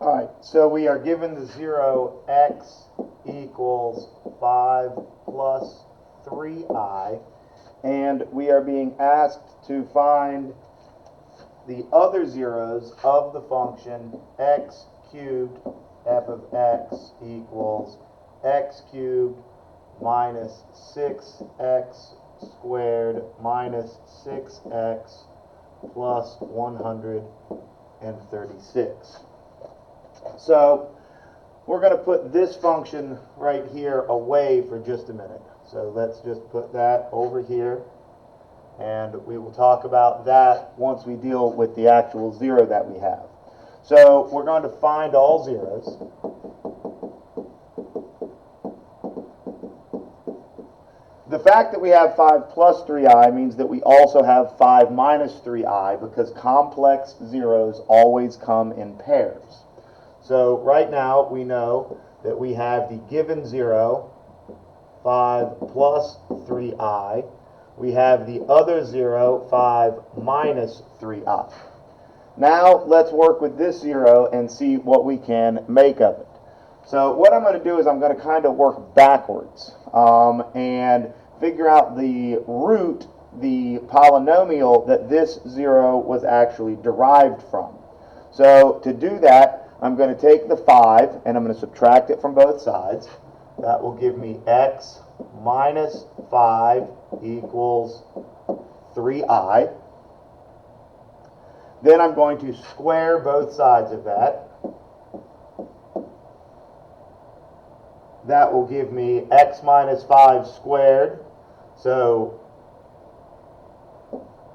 All right, so we are given the 0 x equals 5 plus 3I, and we are being asked to find the other zeros of the function x cubed f of x equals x cubed minus 6x squared minus 6x plus 136. So we're going to put this function right here away for just a minute. So let's just put that over here, and we will talk about that once we deal with the actual zero that we have. So we're going to find all zeros. The fact that we have 5 plus 3i means that we also have 5 minus 3i, because complex zeros always come in pairs. So right now we know that we have the given 0, 5 plus 3i. We have the other 0, 5 minus 3i. Now let's work with this 0 and see what we can make of it. So what I'm going to do is I'm going to kind of work backwards and figure out the root, the polynomial that this 0 was actually derived from. So to do that, I'm going to take the 5 and I'm going to subtract it from both sides. That will give me x minus 5 equals 3i. Then I'm going to square both sides of that. That will give me x minus 5 squared. So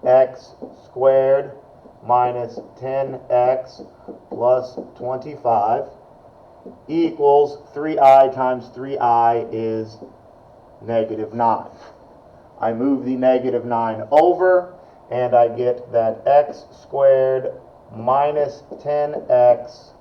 x squared minus 10x plus 25 equals 3i times 3i is negative 9. I move the negative 9 over, and I get that x squared minus 10x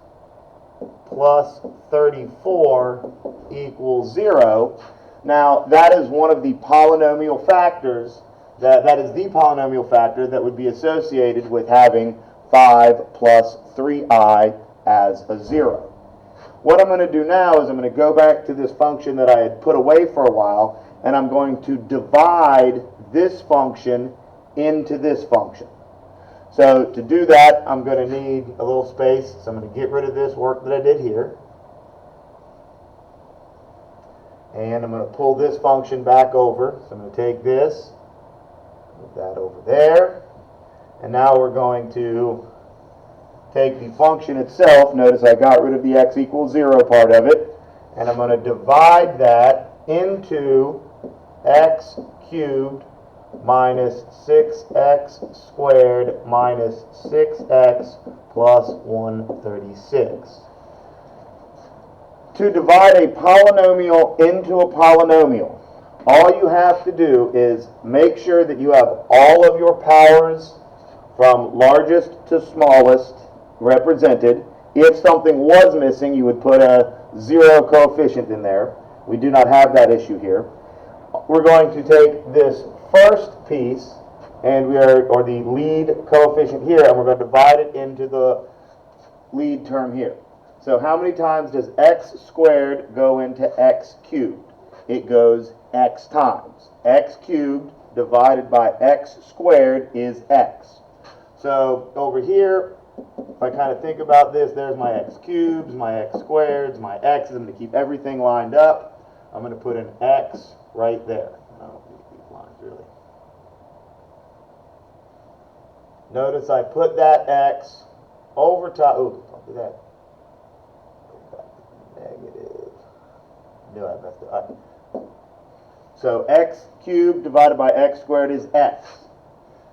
plus 34 equals 0. Now, that is one of the polynomial factors, that is the polynomial factor that would be associated with having 5 plus 3i as a 0. What I'm going to do now is I'm going to go back to this function that I had put away for a while, and I'm going to divide this function into this function. So to do that, I'm going to need a little space, so I'm going to get rid of this work that I did here. And I'm going to pull this function back over. So I'm going to take this, move that over there, and now we're going to take the function itself. Notice I got rid of the x equals 0 part of it, and I'm going to divide that into x cubed minus 6x squared minus 6x plus 136. To divide a polynomial into a polynomial, all you have to do is make sure that you have all of your powers from largest to smallest represented. If something was missing, you would put a 0 coefficient in there. We do not have that issue here. We're going to take this first piece, and or the lead coefficient here, and we're going to divide it into the lead term here. So how many times does x squared go into x cubed? It goes x times. X cubed divided by x squared is x. So over here, if I kind of think about this, there's my x cubes, my x squareds, my x's. I'm going to keep everything lined up. I'm going to put an x right there. I don't need these lines really. Notice I put that x over top. Ooh, don't do that. Go back to negative. No, I messed it up. So x cubed divided by x squared is x.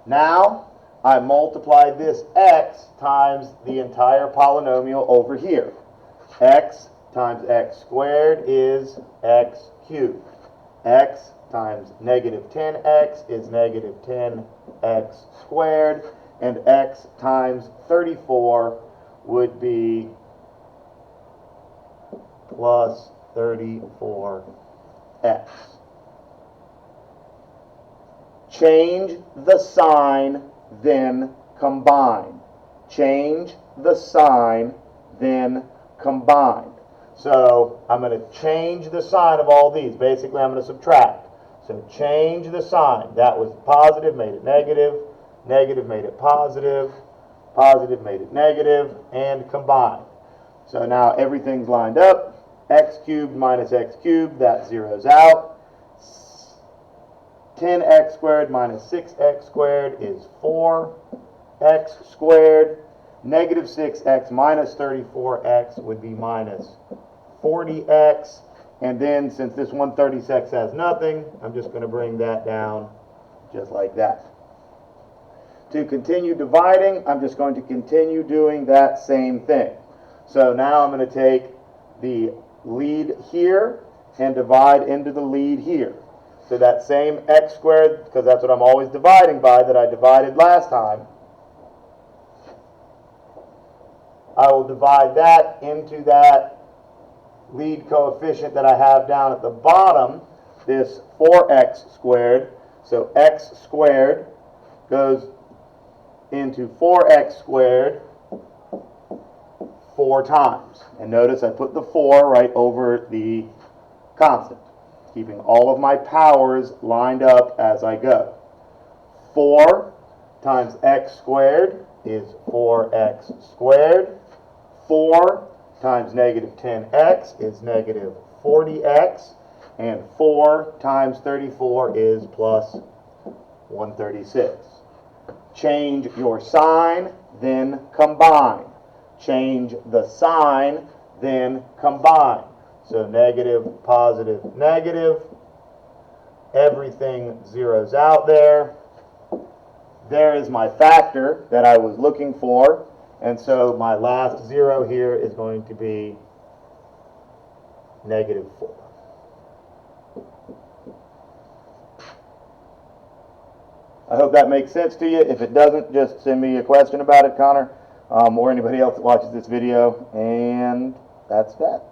Now I multiply this x times the entire polynomial over here. X times x squared is x cubed. X times negative 10x is negative 10x squared, and x times 34 would be plus 34x. Change the sign, then combine. Change the sign, then combined. So I'm going to change the sign of all these. Basically, I'm going to subtract. So change the sign. That was positive, made it negative. Negative made it positive. Positive made it negative. And combined. So now everything's lined up. X cubed minus x cubed, that zeroes out. 10x squared minus 6x squared is 4x squared. Negative 6x minus 34x would be minus 40x. And then, since this 136 has nothing, I'm just going to bring that down just like that. To continue dividing, I'm just going to continue doing that same thing. So now I'm going to take the lead here and divide into the lead here. So that same x squared, because that's what I'm always dividing by, that I divided last time, I will divide that into that lead coefficient that I have down at the bottom, this 4x squared. So x squared goes into 4x squared 4 times. And notice I put the 4 right over the constant, keeping all of my powers lined up as I go. 4 times x squared is 4x squared. 4 times negative 10x is negative 40x. And 4 times 34 is plus 136. Change your sign, then combine. Change the sign, then combine. So negative, positive, negative. Everything zeroes out there. There is my factor that I was looking for. And so my last zero here is going to be negative 4. I hope that makes sense to you. If it doesn't, just send me a question about it, Connor, or anybody else that watches this video. And that's that.